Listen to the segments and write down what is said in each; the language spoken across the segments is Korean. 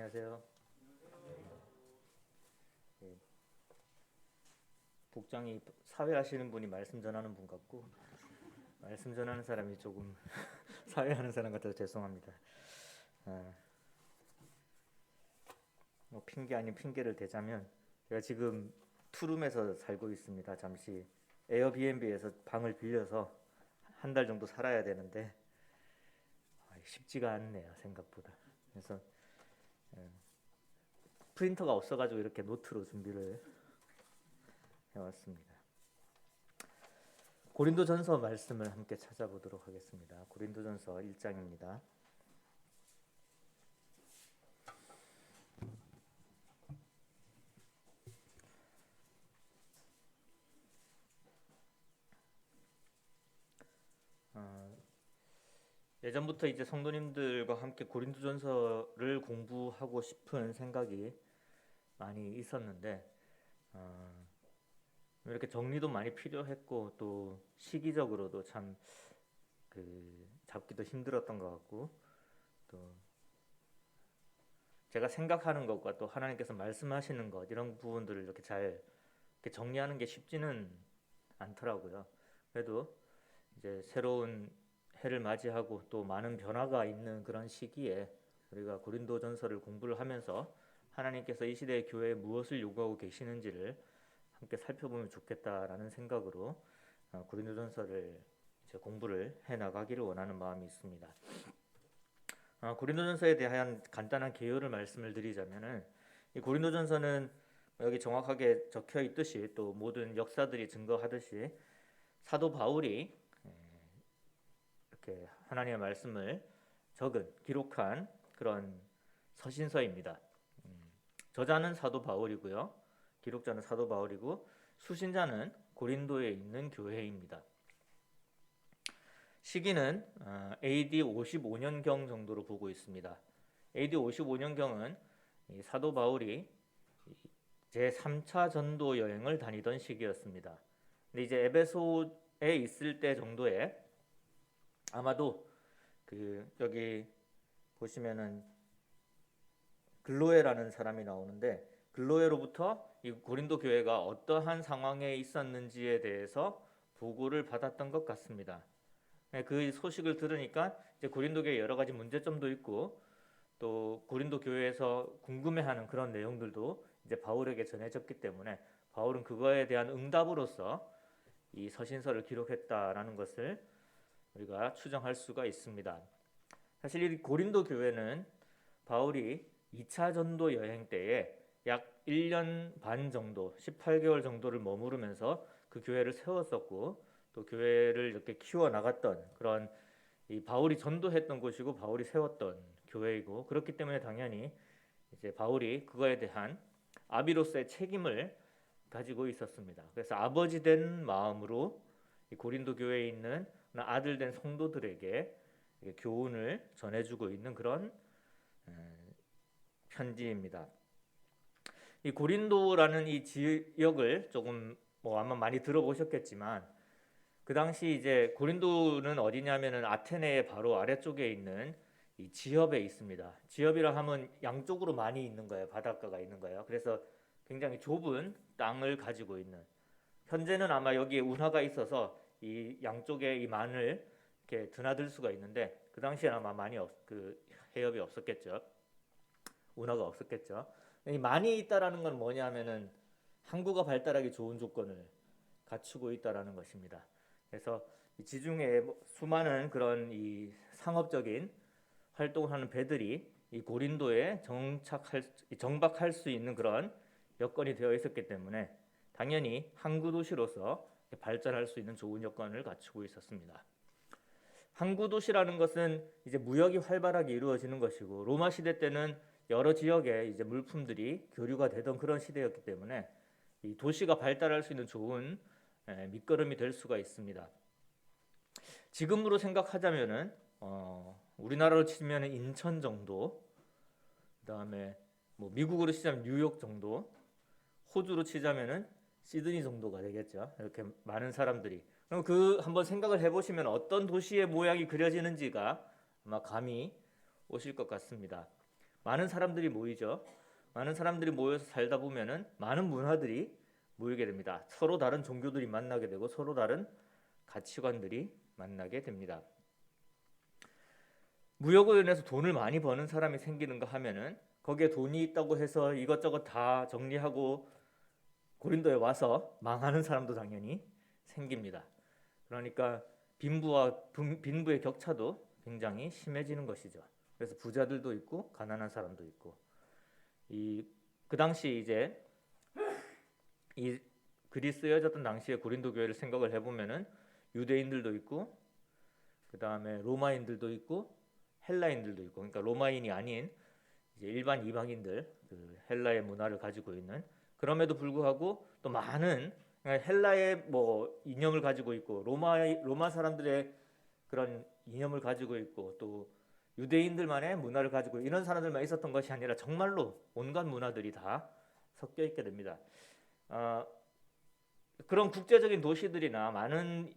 안녕하세요. 예, 복장이 사회 하시는 분이 말씀 전하는 분 같고 말씀 전하는 사람이 조금 사회 하는 사람 같아서 죄송합니다. 아, 뭐 핑계 아닌 핑계를 대자면 제가 지금 투룸에서 살고 있습니다. 잠시 에어비앤비에서 방을 빌려서 한 달 정도 살아야 되는데 쉽지가 않네요, 생각보다. 그래서 프린터가 없어가지고 이렇게 노트로 준비를 해왔습니다. 고린도전서 말씀을 함께 찾아보도록 하겠습니다. 고린도전서 1장입니다. 예전부터 이제 성도님들과 함께 고린도전서를 공부하고 싶은 생각이 많이 있었는데 이렇게 정리도 많이 필요했고 또 시기적으로도 참 잡기도 힘들었던 것 같고 또 제가 생각하는 것과 또 하나님께서 말씀하시는 것 이런 부분들을 이렇게 잘 이렇게 정리하는 게 쉽지는 않더라고요. 그래도 이제 새로운 해를 맞이하고 또 많은 변화가 있는 그런 시기에 우리가 고린도전서를 공부를 하면서 하나님께서 이 시대의 교회에 무엇을 요구하고 계시는지를 함께 살펴보면 좋겠다라는 생각으로 고린도전서를 이제 공부를 해 나가기를 원하는 마음이 있습니다. 고린도전서에 대한 간단한 개요를 말씀을 드리자면은 이 고린도전서는 여기 정확하게 적혀 있듯이 또 모든 역사들이 증거하듯이 사도 바울이 이렇게 하나님의 말씀을 적은 기록한 그런 서신서입니다. 저자는 사도 바울이고요. 기록자는 사도 바울이고 수신자는 고린도에 있는 교회입니다. 시기는 AD 55년경 정도로 보고 있습니다. AD 55년경은 사도 바울이 제3차 전도 여행을 다니던 시기였습니다. 근데 이제 에베소에 있을 때 정도에 아마도 여기 보시면은 글로에라는 사람이 나오는데 글로에로부터 이 고린도 교회가 어떠한 상황에 있었는지에 대해서 보고를 받았던 것 같습니다. 그 소식을 들으니까 이제 고린도 교회 여러 가지 문제점도 있고 또 고린도 교회에서 궁금해하는 그런 내용들도 이제 바울에게 전해졌기 때문에 바울은 그거에 대한 응답으로서 이 서신서를 기록했다라는 것을 우리가 추정할 수가 있습니다. 사실 이 고린도 교회는 바울이 2차 전도 여행 때에 약 1년 반 정도, 18개월 정도를 머무르면서 그 교회를 세웠었고 또 교회를 이렇게 키워 나갔던 그런 이 바울이 전도했던 곳이고 바울이 세웠던 교회이고 그렇기 때문에 당연히 이제 바울이 그거에 대한 아비로서의 책임을 가지고 있었습니다. 그래서 아버지 된 마음으로 이 고린도 교회에 있는 아들 된 성도들에게 교훈을 전해주고 있는 그런 편지입니다. 이 고린도라는 이 지역을 조금 뭐 아마 많이 들어보셨겠지만 그 당시 이제 고린도는 어디냐면은 아테네의 바로 아래쪽에 있는 이 지협에 있습니다. 지협이라 하면 양쪽으로 많이 있는 거예요. 바닷가가 있는 거예요. 그래서 굉장히 좁은 땅을 가지고 있는 현재는 아마 여기에 운하가 있어서 이 양쪽에 이 만을 이렇게 드나들 수가 있는데 그 당시에는 아마 많이 해협이 없었겠죠. 운하가 없었겠죠. 이 만이 있다라는 건 뭐냐면은 항구가 발달하기 좋은 조건을 갖추고 있다라는 것입니다. 그래서 이 지중해 수많은 그런 이 상업적인 활동을 하는 배들이 이 고린도에 정박할 수 있는 그런 여건이 되어 있었기 때문에 당연히 항구 도시로서 발전할 수 있는 좋은 여건을 갖추고 있었습니다. 항구 도시라는 것은 이제 무역이 활발하게 이루어지는 것이고 로마 시대 때는 여러 지역에 이제 물품들이 교류가 되던 그런 시대였기 때문에 이 도시가 발달할 수 있는 좋은 밑거름이 될 수가 있습니다. 지금으로 생각하자면은 우리나라로 치면은 인천 정도, 그다음에 뭐 미국으로 치자면 뉴욕 정도, 호주로 치자면은 시드니 정도가 되겠죠. 이렇게 많은 사람들이. 그럼 한번 생각을 해보시면 어떤 도시의 모양이 그려지는지가 아마 감이 오실 것 같습니다. 많은 사람들이 모이죠. 많은 사람들이 모여서 살다 보면은 많은 문화들이 모이게 됩니다. 서로 다른 종교들이 만나게 되고 서로 다른 가치관들이 만나게 됩니다. 무역으로 인해서 돈을 많이 버는 사람이 생기는가 하면은 거기에 돈이 있다고 해서 이것저것 다 정리하고 고린도에 와서 망하는 사람도 당연히 생깁니다. 그러니까 빈부와 빈부의 격차도 굉장히 심해지는 것이죠. 그래서 부자들도 있고 가난한 사람도 있고 그 당시 이제 이 그리스여졌던 당시에 고린도 교회를 생각을 해보면은 유대인들도 있고 그 다음에 로마인들도 있고 헬라인들도 있고 그러니까 로마인이 아닌 이제 일반 이방인들 그 헬라의 문화를 가지고 있는 그럼에도 불구하고 또 많은 헬라의 뭐 이념을 가지고 있고 로마 사람들의 그런 이념을 가지고 있고 또 유대인들만의 문화를 가지고 이런 사람들만 있었던 것이 아니라 정말로 온갖 문화들이 다 섞여 있게 됩니다. 그런 국제적인 도시들이나 많은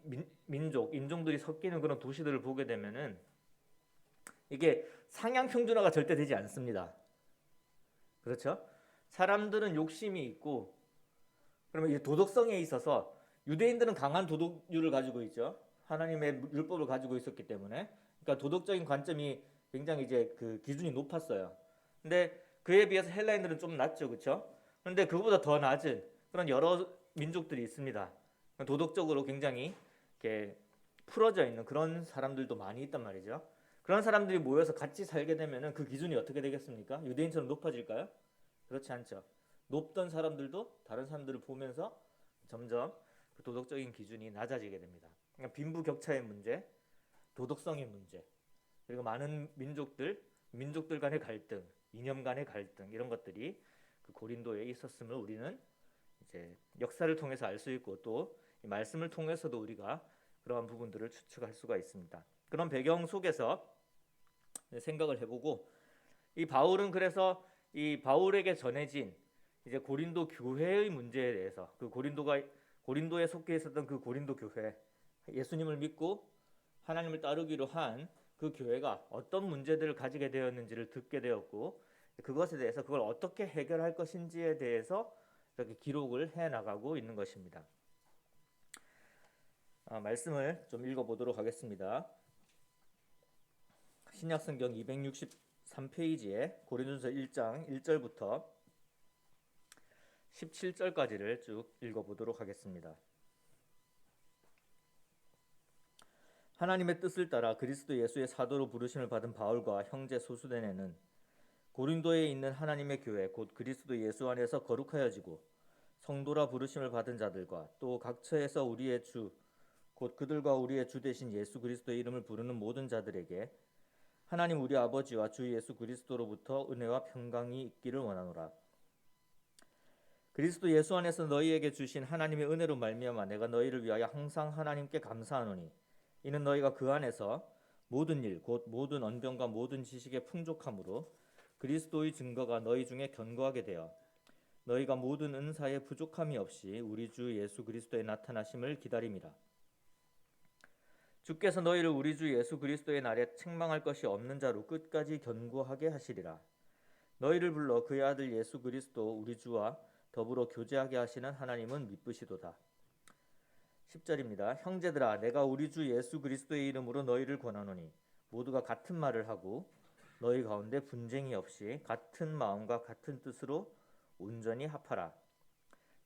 민족, 인종들이 섞이는 그런 도시들을 보게 되면은 이게 상향 평준화가 절대 되지 않습니다. 그렇죠? 사람들은 욕심이 있고 그러면 이 도덕성에 있어서 유대인들은 강한 도덕률을 가지고 있죠. 하나님의 율법을 가지고 있었기 때문에 그러니까 도덕적인 관점이 굉장히 이제 그 기준이 높았어요. 근데 그에 비해서 헬라인들은 좀 낮죠, 그렇죠? 그런데 그보다 더 낮은 그런 여러 민족들이 있습니다. 도덕적으로 굉장히 이렇게 풀어져 있는 그런 사람들도 많이 있단 말이죠. 그런 사람들이 모여서 같이 살게 되면은 그 기준이 어떻게 되겠습니까? 유대인처럼 높아질까요? 그렇지 않죠. 높던 사람들도 다른 사람들을 보면서 점점 그 도덕적인 기준이 낮아지게 됩니다. 그러니까 빈부격차의 문제, 도덕성의 문제, 그리고 많은 민족들 간의 갈등, 이념 간의 갈등 이런 것들이 그 고린도에 있었음을 우리는 이제 역사를 통해서 알 수 있고 또 이 말씀을 통해서도 우리가 그러한 부분들을 추측할 수가 있습니다. 그런 배경 속에서 생각을 해보고 이 바울은 그래서 이 바울에게 전해진 이제 고린도 교회의 문제에 대해서 그 고린도에 속해 있었던 그 고린도 교회 예수님을 믿고 하나님을 따르기로 한 그 교회가 어떤 문제들을 가지게 되었는지를 듣게 되었고 그것에 대해서 그걸 어떻게 해결할 것인지에 대해서 이렇게 기록을 해 나가고 있는 것입니다. 말씀을 좀 읽어보도록 하겠습니다. 신약성경 263페이지에 고린도전서 1장 1절부터 17절까지를 쭉 읽어보도록 하겠습니다. 하나님의 뜻을 따라 그리스도 예수의 사도로 부르심을 받은 바울과 형제 소수대네는 고린도에 있는 하나님의 교회 곧 그리스도 예수 안에서 거룩하여지고 성도라 부르심을 받은 자들과 또 각처에서 우리의 주 곧 그들과 우리의 주 되신 예수 그리스도의 이름을 부르는 모든 자들에게 하나님 우리 아버지와 주 예수 그리스도로부터 은혜와 평강이 있기를 원하노라. 그리스도 예수 안에서 너희에게 주신 하나님의 은혜로 말미암아 내가 너희를 위하여 항상 하나님께 감사하노니 이는 너희가 그 안에서 모든 일 곧 모든 언변과 모든 지식의 풍족함으로 그리스도의 증거가 너희 중에 견고하게 되어 너희가 모든 은사에 부족함이 없이 우리 주 예수 그리스도의 나타나심을 기다림이라. 주께서 너희를 우리 주 예수 그리스도의 날에 책망할 것이 없는 자로 끝까지 견고하게 하시리라. 너희를 불러 그의 아들 예수 그리스도 우리 주와 더불어 교제하게 하시는 하나님은 미쁘시도다. 10절입니다. 형제들아 내가 우리 주 예수 그리스도의 이름으로 너희를 권하노니 모두가 같은 말을 하고 너희 가운데 분쟁이 없이 같은 마음과 같은 뜻으로 온전히 합하라.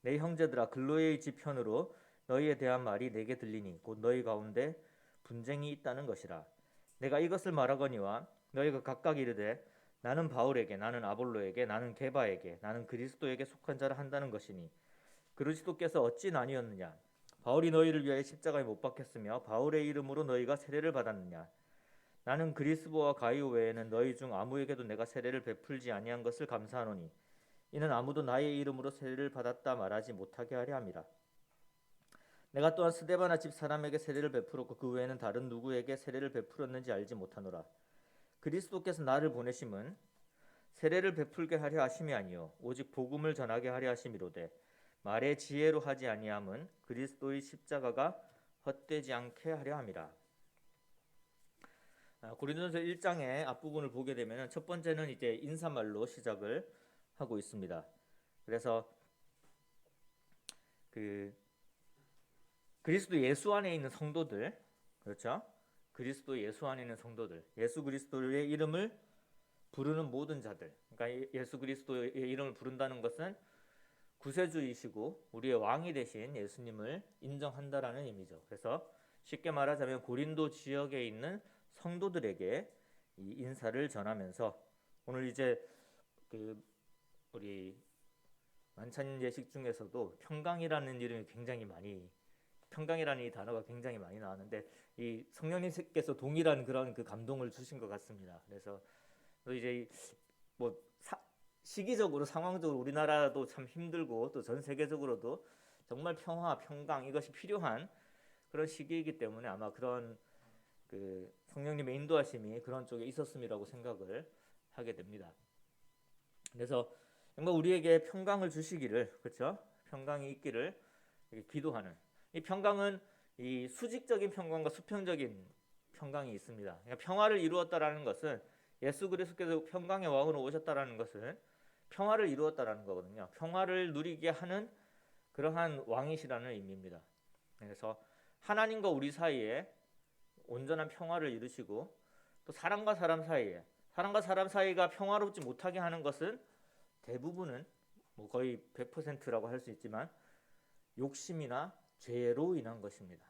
내 형제들아 글로의 지편으로 너희에 대한 말이 내게 들리니 곧 너희 가운데 분쟁이 있다는 것이라. 내가 이것을 말하거니와 너희가 각각 이르되 나는 바울에게 나는 아볼로에게 나는 게바에게 나는 그리스도에게 속한 자라 한다는 것이니 그리스도께서 어찌 나뉘었느냐. 바울이 너희를 위하여 십자가에 못 박혔으며 바울의 이름으로 너희가 세례를 받았느냐. 나는 그리스보와 가이오 외에는 너희 중 아무에게도 내가 세례를 베풀지 아니한 것을 감사하노니 이는 아무도 나의 이름으로 세례를 받았다 말하지 못하게 하려 함이라. 내가 또한 스데바나 집 사람에게 세례를 베풀었고 그 외에는 다른 누구에게 세례를 베풀었는지 알지 못하노라. 그리스도께서 나를 보내심은 세례를 베풀게 하려 하심이 아니요 오직 복음을 전하게 하려 하심이로되 말의 지혜로 하지 아니함은 그리스도의 십자가가 헛되지 않게 하려 함이라. 고린도전서 1장의 앞부분을 보게 되면 첫 번째는 이제 인사말로 시작을 하고 있습니다. 그래서 그리스도 예수 안에 있는 성도들, 그렇죠? 그리스도 예수 안에 있는 성도들, 예수 그리스도의 이름을 부르는 모든 자들. 그러니까 예수 그리스도의 이름을 부른다는 것은 구세주이시고 우리의 왕이 되신 예수님을 인정한다라는 의미죠. 그래서 쉽게 말하자면 고린도 지역에 있는 성도들에게 이 인사를 전하면서 오늘 이제 우리 만찬 예식 중에서도 평강이라는 이름이 평강이라는 이 단어가 굉장히 많이 나왔는데 이 성령님께서 동일한 그런 감동을 주신 것 같습니다. 그래서 또 이제 시기적으로 상황적으로 우리나라도 참 힘들고 또 전 세계적으로도 정말 평화, 평강 이것이 필요한 그런 시기이기 때문에 아마 그런 성령님의 인도하심이 그런 쪽에 있었음이라고 생각을 하게 됩니다. 그래서 정말 우리에게 평강을 주시기를, 그렇죠? 평강이 있기를 기도하는. 이 평강은 이 수직적인 평강과 수평적인 평강이 있습니다. 그러니까 평화를 이루었다라는 것은 예수 그리스도께서 평강의 왕으로 오셨다라는 것은 평화를 이루었다라는 거거든요. 평화를 누리게 하는 그러한 왕이시라는 의미입니다. 그래서 하나님과 우리 사이에 온전한 평화를 이루시고 또 사람과 사람 사이가 평화롭지 못하게 하는 것은 대부분은 거의 100%라고 할 수 있지만 욕심이나 죄로 인한 것입니다.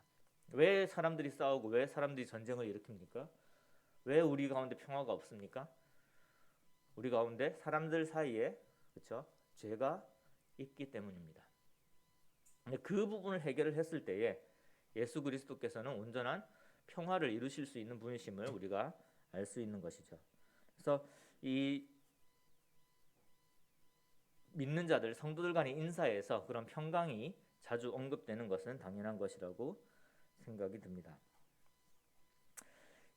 왜 사람들이 싸우고 왜 사람들이 전쟁을 일으킵니까? 왜 우리 가운데 평화가 없습니까? 우리 가운데 사람들 사이에 그렇죠? 죄가 있기 때문입니다. 그 부분을 해결을 했을 때에 예수 그리스도께서는 온전한 평화를 이루실 수 있는 분이심을 우리가 알 수 있는 것이죠. 그래서 이 믿는 자들, 성도들 간의 인사에서 그런 평강이 자주 언급되는 것은 당연한 것이라고 생각이 듭니다.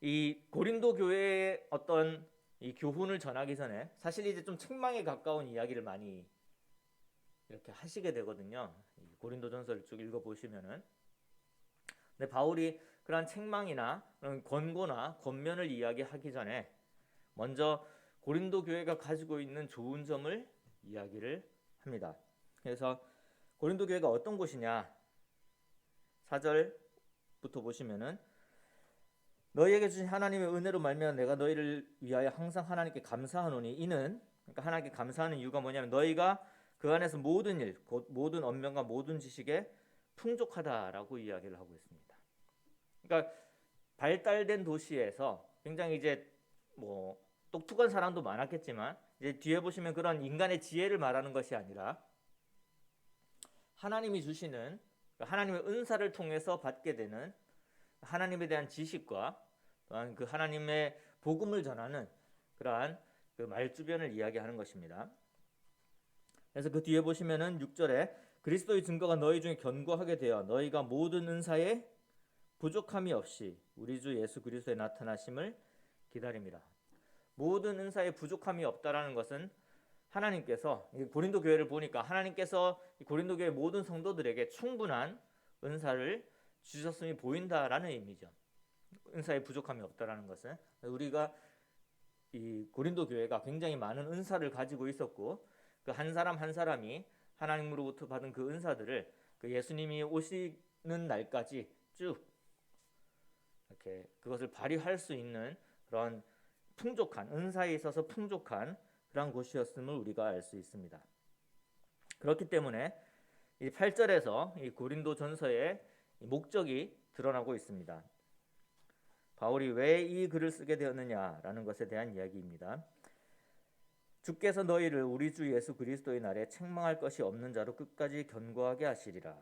이 고린도 교회의 어떤 이 교훈을 전하기 전에 사실 이제 좀 책망에 가까운 이야기를 많이 이렇게 하시게 되거든요. 고린도전서를 쭉 읽어보시면은. 근데 바울이 그런 책망이나 그런 권고나 권면을 이야기하기 전에 먼저 고린도 교회가 가지고 있는 좋은 점을 이야기를 합니다. 그래서 고린도 교회가 어떤 곳이냐? 4절부터 보시면은 너희에게 주신 하나님의 은혜로 말미암아 내가 너희를 위하여 항상 하나님께 감사하노니 이는 그러니까 하나님께 감사하는 이유가 뭐냐면 너희가 그 안에서 모든 일, 곧 모든 언명과 모든 지식에 풍족하다라고 이야기를 하고 있습니다. 그러니까 발달된 도시에서 굉장히 이제 똑똑한 사람도 많았겠지만 이제 뒤에 보시면 그런 인간의 지혜를 말하는 것이 아니라 하나님이 주시는 하나님의 은사를 통해서 받게 되는 하나님에 대한 지식과 또한 그 하나님의 복음을 전하는 그러한 그 말주변을 이야기하는 것입니다. 그래서 그 뒤에 보시면은 6절에 그리스도의 증거가 너희 중에 견고하게 되어 너희가 모든 은사에 부족함이 없이 우리 주 예수 그리스도의 나타나심을 기다립니다. 모든 은사에 부족함이 없다라는 것은 하나님께서 고린도 교회를 보니까 하나님께서 고린도 교회 모든 성도들에게 충분한 은사를 주셨음이 보인다라는 의미죠. 은사에 부족함이 없다라는 것은 우리가 이 고린도 교회가 굉장히 많은 은사를 가지고 있었고 그 한 사람 한 사람이 하나님으로부터 받은 그 은사들을 그 예수님이 오시는 날까지 쭉 이렇게 그것을 발휘할 수 있는 그런 풍족한 은사에 있어서 풍족한 그런 곳이었음을 우리가 알 수 있습니다. 그렇기 때문에 이 8절에서 이 고린도 전서의 목적이 드러나고 있습니다. 바울이 왜 이 글을 쓰게 되었느냐라는 것에 대한 이야기입니다. 주께서 너희를 우리 주 예수 그리스도의 날에 책망할 것이 없는 자로 끝까지 견고하게 하시리라.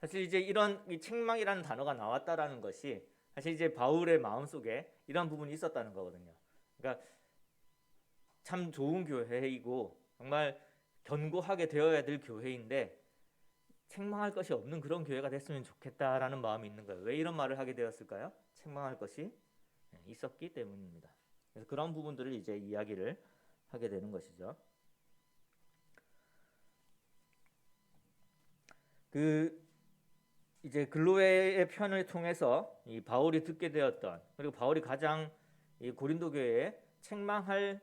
사실 이제 이런 이 책망이라는 단어가 나왔다라는 것이 사실 이제 바울의 마음속에 이런 부분이 있었다는 거거든요. 그러니까 참 좋은 교회이고 정말 견고하게 되어야 될 교회인데 책망할 것이 없는 그런 교회가 됐으면 좋겠다라는 마음이 있는 거예요. 왜 이런 말을 하게 되었을까요? 책망할 것이 있었기 때문입니다. 그래서 그런 부분들을 이제 이야기를 하게 되는 것이죠. 이제 글로웨의 편을 통해서 이 바울이 듣게 되었던, 그리고 바울이 가장 이 고린도 교회에 책망할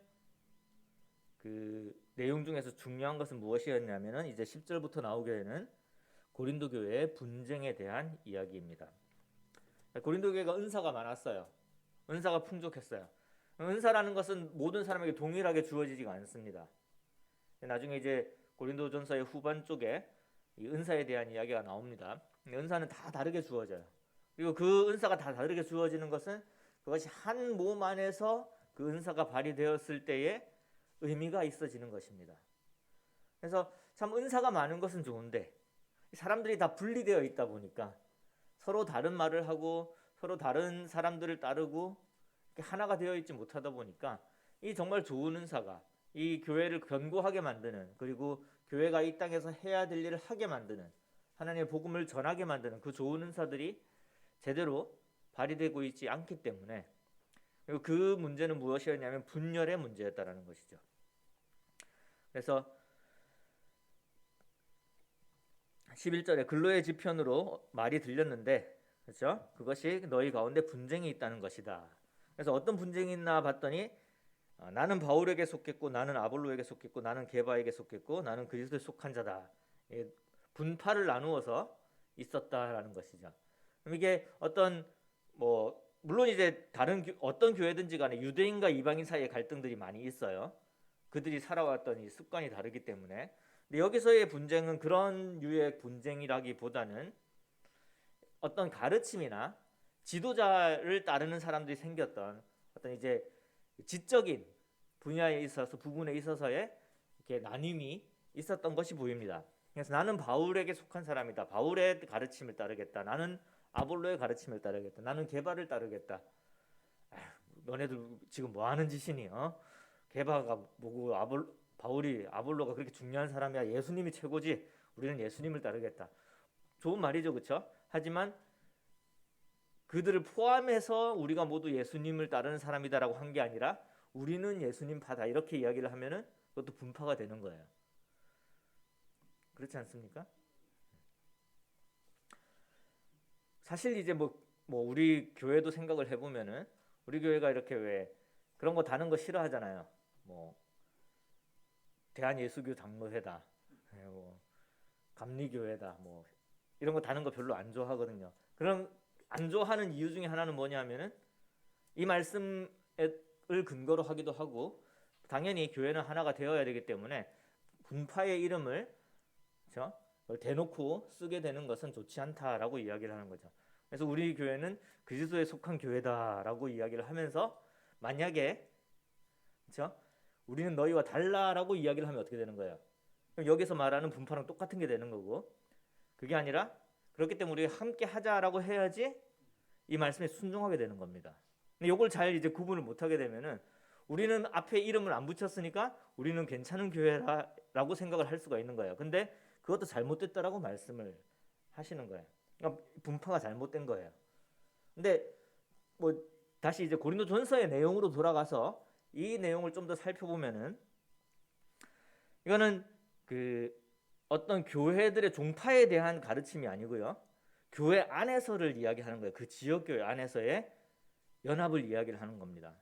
그 내용 중에서 중요한 것은 무엇이었냐면은 이제 10절부터 나오게 되는 고린도 교회의 분쟁에 대한 이야기입니다. 고린도 교회가 은사가 많았어요. 은사가 풍족했어요. 은사라는 것은 모든 사람에게 동일하게 주어지지가 않습니다. 나중에 이제 고린도전서의 후반 쪽에 이 은사에 대한 이야기가 나옵니다. 은사는 다 다르게 주어져요. 그리고 그 은사가 다 다르게 주어지는 것은 그것이 한 몸 안에서 그 은사가 발휘되었을 때에 의미가 있어지는 것입니다. 그래서 참 은사가 많은 것은 좋은데 사람들이 다 분리되어 있다 보니까 서로 다른 말을 하고 서로 다른 사람들을 따르고 하나가 되어 있지 못하다 보니까 이 정말 좋은 은사가 이 교회를 견고하게 만드는, 그리고 교회가 이 땅에서 해야 될 일을 하게 만드는, 하나님의 복음을 전하게 만드는 그 좋은 은사들이 제대로 발휘되고 있지 않기 때문에, 그리고 그 문제는 무엇이었냐면 분열의 문제였다라는 것이죠. 그래서 11절에 근로의 지편으로 말이 들렸는데, 그렇죠? 그것이 너희 가운데 분쟁이 있다는 것이다. 그래서 어떤 분쟁이 있나 봤더니 나는 바울에게 속했고 나는 아볼로에게 속했고 나는 게바에게 속했고 나는 그리스도에 속한 자다. 분파를 나누어서 있었다라는 것이죠. 그럼 이게 어떤 물론 이제 다른 어떤 교회든지 간에 유대인과 이방인 사이의 갈등들이 많이 있어요. 그들이 살아왔던 이 습관이 다르기 때문에. 근데 여기서의 분쟁은 그런 유의 분쟁이라기보다는 어떤 가르침이나 지도자를 따르는 사람들이 생겼던 어떤 이제 지적인 분야에 있어서 부분에 있어서의 이렇게 나눔이 있었던 것이 보입니다. 그래서 나는 바울에게 속한 사람이다. 바울의 가르침을 따르겠다. 나는 아볼로의 가르침을 따르겠다. 나는 게바를 따르겠다. 너네들 지금 뭐 하는 짓이니? 게바가 뭐고 바울이 아볼로가 그렇게 중요한 사람이야. 예수님이 최고지. 우리는 예수님을 따르겠다. 좋은 말이죠, 그렇죠? 하지만 그들을 포함해서 우리가 모두 예수님을 따르는 사람이다라고 한 게 아니라 우리는 예수님 파다 이렇게 이야기를 하면은 그것도 분파가 되는 거예요. 그렇지 않습니까? 사실 이제 우리 교회도 생각을 해보면은 우리 교회가 이렇게 왜 그런 거 다는 거 싫어하잖아요. 대한예수교 장로회다, 감리교회다, 이런 거 다는 거 별로 안 좋아하거든요. 그런 안 좋아하는 이유 중에 하나는 뭐냐면은 이 말씀을 근거로 하기도 하고, 당연히 교회는 하나가 되어야 되기 때문에 분파의 이름을 그렇죠? 대놓고 쓰게 되는 것은 좋지 않다라고 이야기를 하는 거죠. 그래서 우리 교회는 그리스도에 속한 교회다라고 이야기를 하면서 만약에 그렇죠? 우리는 너희와 달라라고 이야기를 하면 어떻게 되는 거예요? 그럼 여기서 말하는 분파랑 똑같은 게 되는 거고, 그게 아니라 그렇기 때문에 우리가 함께 하자라고 해야지 이 말씀에 순종하게 되는 겁니다. 근데 이걸 잘 이제 구분을 못하게 되면은 우리는 앞에 이름을 안 붙였으니까 우리는 괜찮은 교회라고 생각을 할 수가 있는 거예요. 근데 그것도 잘못됐다라고 말씀을 하시는 거예요. 그러니까 분파가 잘못된 거예요. 근데 다시 이제 고린도전서의 내용으로 돌아가서 이 내용을 좀 더 살펴보면은 이거는 어떤 교회들의 종파에 대한 가르침이 아니고요. 교회 안에서를 이야기하는 거예요. 그 지역 교회 안에서의 연합을 이야기를 하는 겁니다.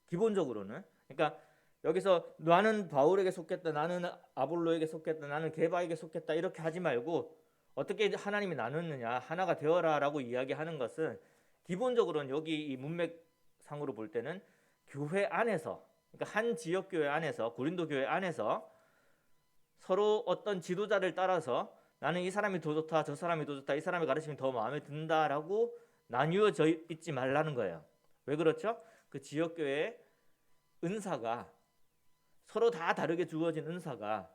기본적으로는. 그러니까 여기서 나는 바울에게 속했다, 나는 아볼로에게 속했다, 나는 게바에게 속했다 이렇게 하지 말고 어떻게 하나님이 나눴느냐, 하나가 되어라라고 이야기하는 것은 기본적으로는 여기 이 문맥상으로 볼 때는 교회 안에서, 그러니까 한 지역 교회 안에서, 고린도 교회 안에서 서로 어떤 지도자를 따라서 나는 이 사람이 더 좋다, 저 사람이 더 좋다, 이 사람의 가르침이 더 마음에 든다라고 나뉘어져 있지 말라는 거예요. 왜 그렇죠? 그 지역 교회의 은사가 서로 다 다르게 주어진 은사가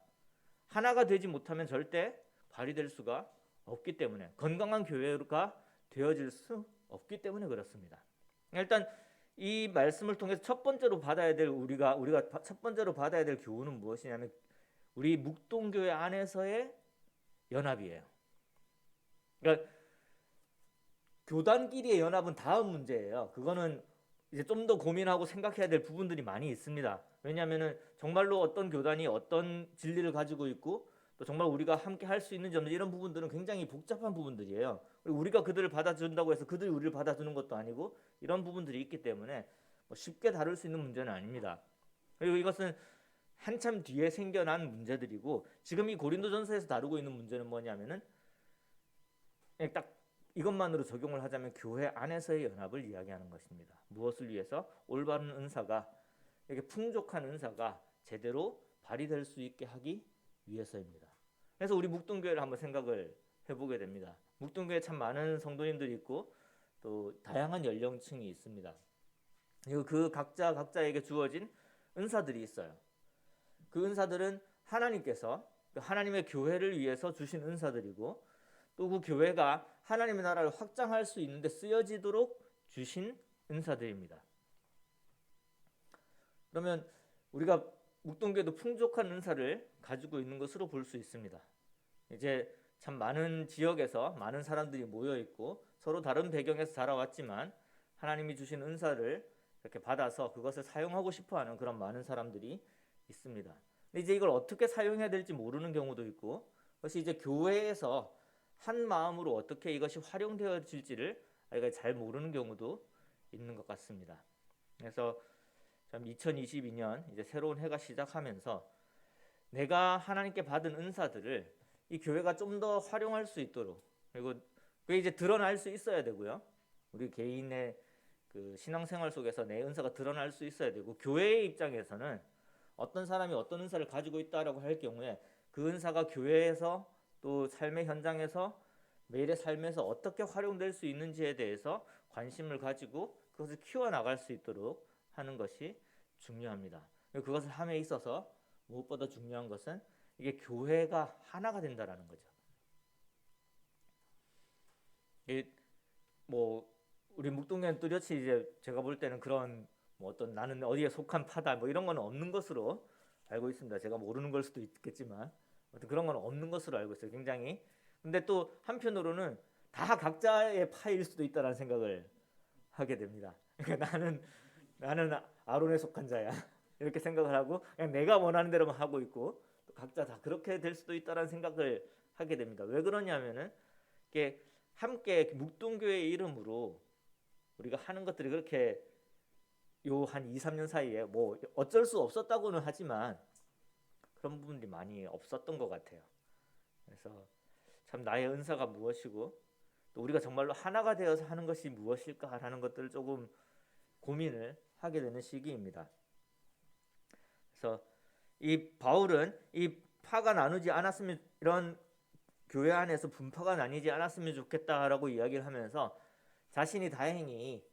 하나가 되지 못하면 절대 발휘될 수가 없기 때문에, 건강한 교회가 되어질 수 없기 때문에 그렇습니다. 일단 이 말씀을 통해서 첫 번째로 받아야 될 우리가 첫 번째로 받아야 될 교훈은 무엇이냐면 우리 묵동교회 안에서의 연합이에요. 그러니까 교단끼리의 연합은 다음 문제예요. 그거는 이제 좀 더 고민하고 생각해야 될 부분들이 많이 있습니다. 왜냐하면은 정말로 어떤 교단이 어떤 진리를 가지고 있고 또 또 정말 우리가 함께 할 수 있는지 없는지 이런 부분들은 굉장히 복잡한 부분들이에요. 그리고 우리가 그들을 받아준다고 해서 그들이 우리를 받아주는 것도 아니고 이런 부분들이 있기 때문에 뭐 쉽게 다룰 수 있는 문제는 아닙니다. 그리고 이것은 한참 뒤에 생겨난 문제들이고 지금 이 고린도전서에서 다루고 있는 문제는 뭐냐면은 그냥 딱 이것만으로 적용을 하자면 교회 안에서의 연합을 이야기하는 것입니다. 무엇을 위해서? 올바른 은사가 이렇게 풍족한 은사가 제대로 발휘될 수 있게 하기 위해서입니다. 그래서 우리 묵동교회를 한번 생각을 해보게 됩니다. 묵동교회에 참 많은 성도님들이 있고 또 다양한 연령층이 있습니다. 그리고 그 각자에게 주어진 은사들이 있어요. 그 은사들은 하나님께서 하나님의 교회를 위해서 주신 은사들이고 또 그 교회가 하나님의 나라를 확장할 수 있는데 쓰여지도록 주신 은사들입니다. 그러면 우리가 묵동교회도 풍족한 은사를 가지고 있는 것으로 볼 수 있습니다. 이제 참 많은 지역에서 많은 사람들이 모여 있고 서로 다른 배경에서 자라왔지만 하나님이 주신 은사를 이렇게 받아서 그것을 사용하고 싶어하는 그런 많은 사람들이 있습니다. 근데 이제 이걸 어떻게 사용해야 될지 모르는 경우도 있고, 그것이 이제 교회에서 한 마음으로 어떻게 이것이 활용되어질지를 잘 모르는 경우도 있는 것 같습니다. 그래서 참 2022년 이제 새로운 해가 시작하면서 내가 하나님께 받은 은사들을 이 교회가 좀 더 활용할 수 있도록, 그리고 그게 이제 드러날 수 있어야 되고요. 우리 개인의 그 신앙생활 속에서 내 은사가 드러날 수 있어야 되고, 교회의 입장에서는 어떤 사람이 어떤 은사를 가지고 있다라고 할 경우에 그 은사가 교회에서 또 삶의 현장에서 매일의 삶에서 어떻게 활용될 수 있는지에 대해서 관심을 가지고 그것을 키워나갈 수 있도록 하는 것이 중요합니다. 그것을 함에 있어서 무엇보다 중요한 것은 이게 교회가 하나가 된다라는 거죠. 뭐 우리 묵동교회는 뚜렷이 이제 제가 볼 때는 그런 뭐 어떤 나는 어디에 속한 파다 뭐 이런 건 없는 것으로 알고 있습니다. 제가 모르는 걸 수도 있겠지만 어떤 그런 건 없는 것으로 알고 있어요. 굉장히. 근데 또 한편으로는 다 각자의 파일 수도 있다라는 생각을 하게 됩니다. 그러니까 나는 아론에 속한 자야 이렇게 생각을 하고 그냥 내가 원하는 대로만 하고 있고 또 각자 다 그렇게 될 수도 있다라는 생각을 하게 됩니다. 왜 그러냐면은 이게 함께 묵동교회의 이름으로 우리가 하는 것들이 그렇게 요 한 2, 3년 사이에 뭐 어쩔 수 없었다고는 하지만 그런 부분들이 많이 없었던 것 같아요. 그래서 참 나의 은사가 무엇이고 또 우리가 정말로 하나가 되어서 하는 것이 무엇일까라는 것들을 조금 고민을 하게 되는 시기입니다. 그래서 이 바울은 이 파가 나누지 않았으면, 이런 교회 안에서 분파가 나뉘지 않았으면 좋겠다라고 이야기를 하면서 자신이 다행히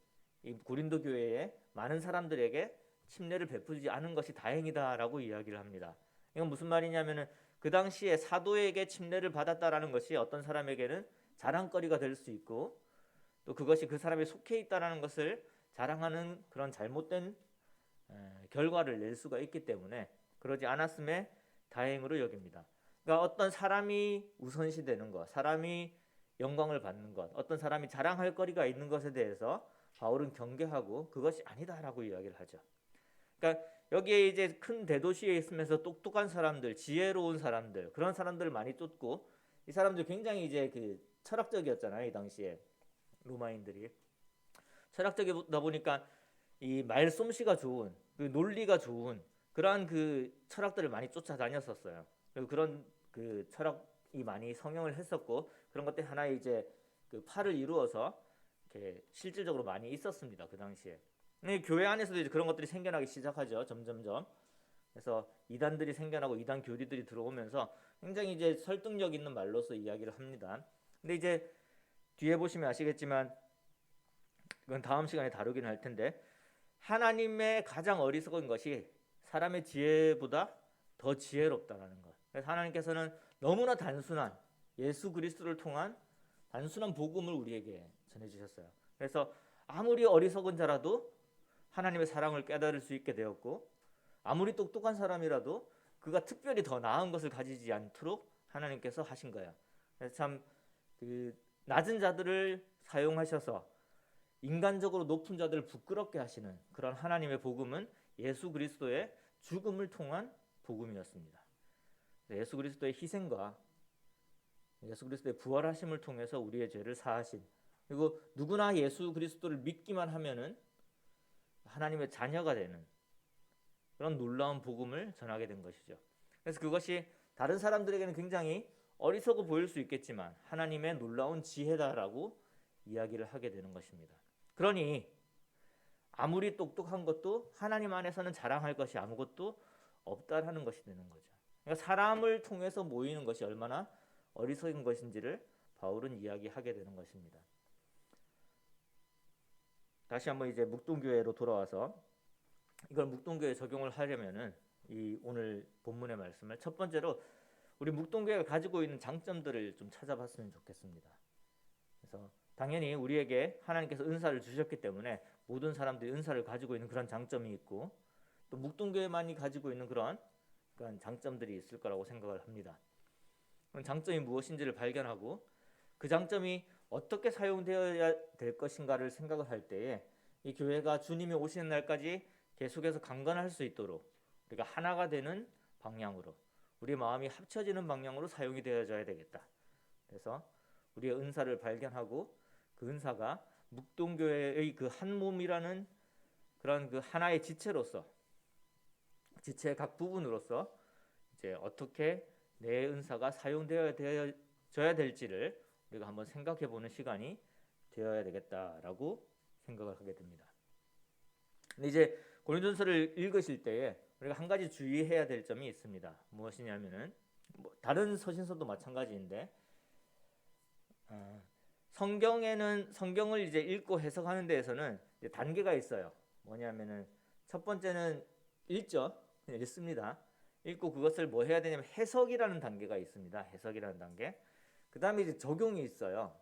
이 고린도 교회에 많은 사람들에게 침례를 베푸지 않은 것이 다행이다라고 이야기를 합니다. 이건 무슨 말이냐면은 그 당시에 사도에게 침례를 받았다라는 것이 어떤 사람에게는 자랑거리가 될 수 있고 또 그것이 그 사람이 속해 있다라는 것을 자랑하는 그런 잘못된 결과를 낼 수가 있기 때문에 그러지 않았음에 다행으로 여깁니다. 그러니까 어떤 사람이 우선시되는 것, 사람이 영광을 받는 것, 어떤 사람이 자랑할 거리가 있는 것에 대해서 바울은 경계하고 그것이 아니다라고 이야기를 하죠. 그러니까 여기에 이제 큰 대도시에 있으면서 똑똑한 사람들, 지혜로운 사람들, 그런 사람들을 많이 쫓고, 이 사람들 굉장히 이제 그 철학적이었잖아요. 이 당시에 로마인들이 철학적이다 보니까 이 말솜씨가 좋은, 그 논리가 좋은 그러한 그 철학들을 많이 쫓아다녔었어요. 그리고 그런 그 철학이 많이 성행을 했었고 그런 것들 하나의 이제 그 파를 이루어서 이렇게 실질적으로 많이 있었습니다. 그 당시에. 교회 안에서도 이제 그런 것들이 생겨나기 시작하죠. 점점점. 그래서 이단들이 생겨나고 이단 교리들이 들어오면서 굉장히 이제 설득력 있는 말로서 이야기를 합니다. 근데 이제 뒤에 보시면 아시겠지만 이건 다음 시간에 다루긴 할 텐데 하나님의 가장 어리석은 것이 사람의 지혜보다 더 지혜롭다라는 것. 그래서 하나님께서는 너무나 단순한 예수 그리스도를 통한 단순한 복음을 우리에게 전해주셨어요. 그래서 아무리 어리석은 자라도 하나님의 사랑을 깨달을 수 있게 되었고 아무리 똑똑한 사람이라도 그가 특별히 더 나은 것을 가지지 않도록 하나님께서 하신 거예요. 그래서 참 그 낮은 자들을 사용하셔서 인간적으로 높은 자들을 부끄럽게 하시는 그런 하나님의 복음은 예수 그리스도의 죽음을 통한 복음이었습니다. 예수 그리스도의 희생과 예수 그리스도의 부활하심을 통해서 우리의 죄를 사하신, 그리고 누구나 예수 그리스도를 믿기만 하면은 하나님의 자녀가 되는 그런 놀라운 복음을 전하게 된 것이죠. 그래서 그것이 다른 사람들에게는 굉장히 어리석어 보일 수 있겠지만 하나님의 놀라운 지혜다라고 이야기를 하게 되는 것입니다. 그러니 아무리 똑똑한 것도 하나님 안에서는 자랑할 것이 아무것도 없다라는 것이 되는 거죠. 그러니까 사람을 통해서 모이는 것이 얼마나 어리석은 것인지를 바울은 이야기하게 되는 것입니다. 다시 한번 이제 묵동교회로 돌아와서 이걸 묵동교회에 적용을 하려면은 이 오늘 본문의 말씀을 첫 번째로 우리 묵동교회가 가지고 있는 장점들을 좀 찾아봤으면 좋겠습니다. 그래서 당연히 우리에게 하나님께서 은사를 주셨기 때문에 모든 사람들이 은사를 가지고 있는 그런 장점이 있고, 또 묵동교회만이 가지고 있는 그런 장점들이 있을 거라고 생각을 합니다. 그런 장점이 무엇인지를 발견하고 그 장점이 어떻게 사용되어야 될 것인가를 생각을 할 때에 이 교회가 주님이 오시는 날까지 계속해서 강건할 수 있도록 우리가 하나가 되는 방향으로, 우리 마음이 합쳐지는 방향으로 사용이 되어져야 되겠다. 그래서 우리의 은사를 발견하고 그 은사가 묵동교회의 그 한 몸이라는 그런 그 하나의 지체로서, 지체의 각 부분으로서 이제 어떻게 내 은사가 사용되어져야 될지를 우리가 한번 생각해 보는 시간이 되어야 되겠다라고 생각을 하게 됩니다. 근데 이제 고린도전서를 읽으실 때에 우리가 한 가지 주의해야 될 점이 있습니다. 무엇이냐면은 다른 서신서도 마찬가지인데 성경을 이제 읽고 해석하는 데에서는 이제 단계가 있어요. 뭐냐면은 첫 번째는 읽죠. 그냥 읽습니다. 읽고 그것을 뭐 해야 되냐면 해석이라는 단계가 있습니다. 해석이라는 단계. 그 다음에 이제 적용이 있어요.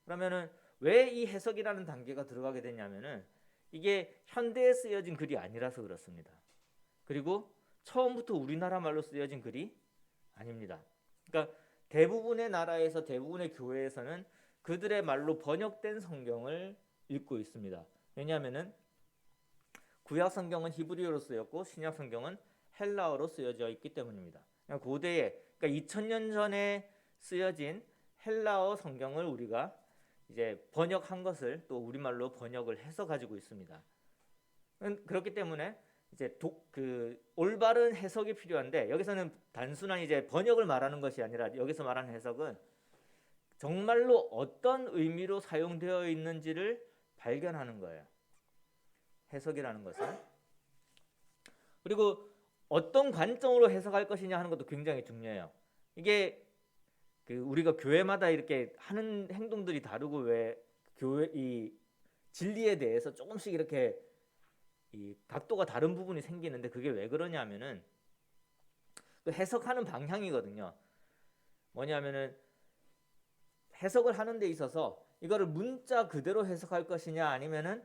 그러면은 왜 이 해석이라는 단계가 들어가게 되냐면은 이게 현대에 쓰여진 글이 아니라서 그렇습니다. 그리고 처음부터 우리나라 말로 쓰여진 글이 아닙니다. 그러니까 대부분의 나라에서, 대부분의 교회에서는 그들의 말로 번역된 성경을 읽고 있습니다. 왜냐하면은 구약 성경은 히브리어로 쓰였고 신약 성경은 헬라어로 쓰여져 있기 때문입니다. 고대에, 그러니까 2000년 전에 쓰여진 헬라어 성경을 우리가 이제 번역한 것을 또 우리말로 번역을 해서 가지고 있습니다. 그렇기 때문에 이제 올바른 해석이 필요한데, 여기서는 단순한 이제 번역을 말하는 것이 아니라 여기서 말하는 해석은 정말로 어떤 의미로 사용되어 있는지를 발견하는 거예요. 해석이라는 것은. 그리고 어떤 관점으로 해석할 것이냐 하는 것도 굉장히 중요해요. 이게 우리가 교회마다 이렇게 하는 행동들이 다르고, 왜 교회 이 진리에 대해서 조금씩 이렇게 이 각도가 다른 부분이 생기는데, 그게 왜 그러냐면은 그 해석하는 방향이거든요. 뭐냐면은 해석을 하는 데 있어서 이거를 문자 그대로 해석할 것이냐, 아니면은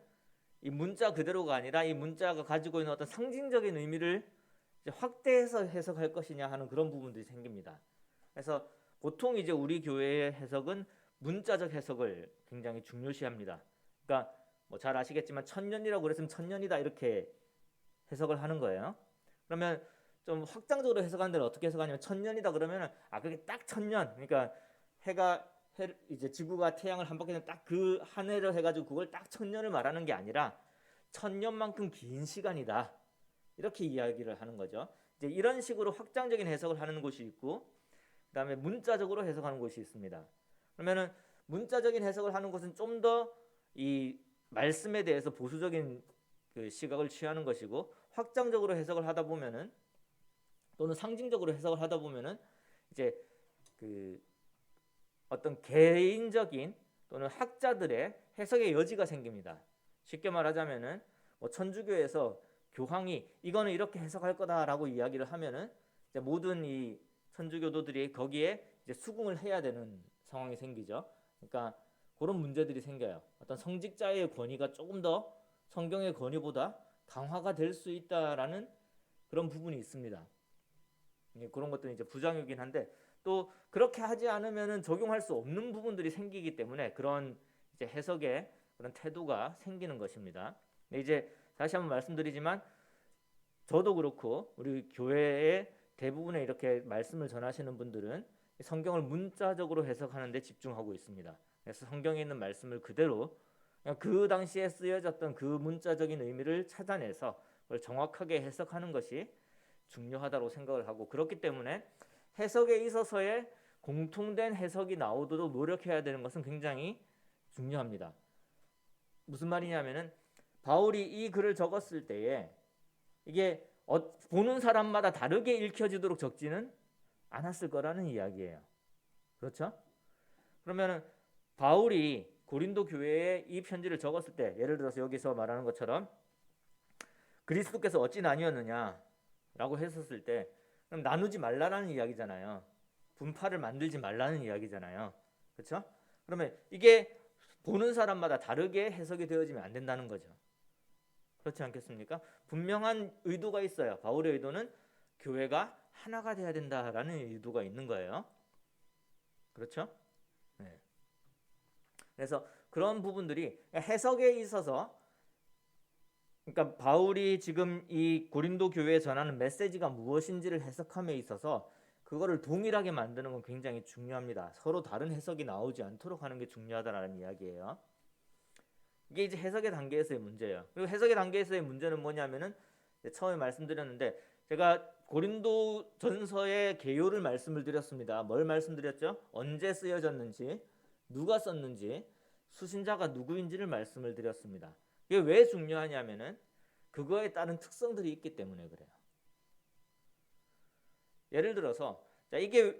이 문자 그대로가 아니라 이 문자가 가지고 있는 어떤 상징적인 의미를 이제 확대해서 해석할 것이냐 하는 그런 부분들이 생깁니다. 그래서 보통 이제 우리 교회의 해석은 문자적 해석을 굉장히 중요시합니다. 그러니까 뭐 잘 아시겠지만 천년이라고 그랬으면 천년이다 이렇게 해석을 하는 거예요. 그러면 좀 확장적으로 해석하는 데는 어떻게 해석하냐면 천년이다 그러면은 그게 딱 천년, 그러니까 이제 지구가 태양을 한 바퀴는 딱 그 한 해를 해가지고 그걸 딱 천년을 말하는 게 아니라 천년만큼 긴 시간이다 이렇게 이야기를 하는 거죠. 이제 이런 식으로 확장적인 해석을 하는 곳이 있고, 그다음에 문자적으로 해석하는 곳이 있습니다. 그러면은 문자적인 해석을 하는 것은 좀 더 이 말씀에 대해서 보수적인 그 시각을 취하는 것이고, 확장적으로 해석을 하다 보면은, 또는 상징적으로 해석을 하다 보면은 이제 어떤 개인적인 또는 학자들의 해석의 여지가 생깁니다. 쉽게 말하자면은 뭐 천주교에서 교황이 이거는 이렇게 해석할 거다라고 이야기를 하면은 이제 모든 이 천주교도들이 거기에 이제 수긍을 해야 되는 상황이 생기죠. 그러니까 그런 문제들이 생겨요. 어떤 성직자의 권위가 조금 더 성경의 권위보다 강화가 될 수 있다라는 그런 부분이 있습니다. 그런 것들은 이제 부작용이긴 한데, 또 그렇게 하지 않으면은 적용할 수 없는 부분들이 생기기 때문에 그런 이제 해석의 그런 태도가 생기는 것입니다. 이제 다시 한번 말씀드리지만 저도 그렇고 우리 교회의 대부분의 이렇게 말씀을 전하시는 분들은 성경을 문자적으로 해석하는 데 집중하고 있습니다. 그래서 성경에 있는 말씀을 그대로 그냥 그 당시에 쓰여졌던 그 문자적인 의미를 찾아내서 그걸 정확하게 해석하는 것이 중요하다고 생각을 하고, 그렇기 때문에 해석에 있어서의 공통된 해석이 나오도록 노력해야 되는 것은 굉장히 중요합니다. 무슨 말이냐면은 바울이 이 글을 적었을 때에 이게 보는 사람마다 다르게 읽혀지도록 적지는 않았을 거라는 이야기예요. 그렇죠? 그러면은 바울이 고린도 교회에 이 편지를 적었을 때, 예를 들어서 여기서 말하는 것처럼 그리스도께서 어찌 나뉘었느냐라고 했었을 때, 그럼 나누지 말라라는 이야기잖아요. 분파를 만들지 말라는 이야기잖아요. 그렇죠? 그러면 이게 보는 사람마다 다르게 해석이 되어지면 안 된다는 거죠. 그렇지 않겠습니까? 분명한 의도가 있어요. 바울의 의도는 교회가 하나가 돼야 된다라는 의도가 있는 거예요. 그렇죠? 네. 그래서 그런 부분들이 해석에 있어서, 그러니까 바울이 지금 이 고린도 교회에 전하는 메시지가 무엇인지를 해석함에 있어서 그거를 동일하게 만드는 건 굉장히 중요합니다. 서로 다른 해석이 나오지 않도록 하는 게 중요하다라는 이야기예요. 이게 이제 해석의 단계에서의 문제예요. 그리고 해석의 단계에서의 문제는 뭐냐면은 처음에 말씀드렸는데, 제가 고린도 전서의 개요를 말씀을 드렸습니다. 뭘 말씀드렸죠? 언제 쓰여졌는지, 누가 썼는지, 수신자가 누구인지를 말씀을 드렸습니다. 이게 왜 중요하냐면은 그거에 따른 특성들이 있기 때문에 그래요. 예를 들어서 이게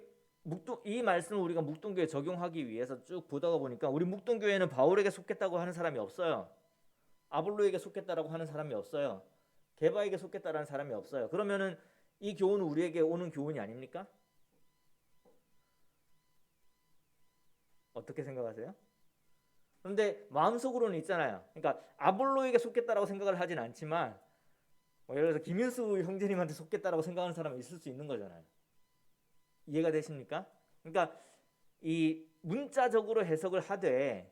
이 말씀을 우리가 묵동교에 적용하기 위해서 쭉 보다가 보니까 우리 묵동교회는 바울에게 속했다고 하는 사람이 없어요. 아볼로에게 속했다라고 하는 사람이 없어요. 게바에게 속했다라는 사람이 없어요. 그러면은 이 교훈은 우리에게 오는 교훈이 아닙니까? 어떻게 생각하세요? 그런데 마음속으로는 있잖아요. 그러니까 아볼로에게 속했다라고 생각을 하진 않지만 예를 들어서 김윤수 형제님한테 속했다라고 생각하는 사람이 있을 수 있는 거잖아요. 이해가 되십니까? 그러니까 이 문자적으로 해석을 하되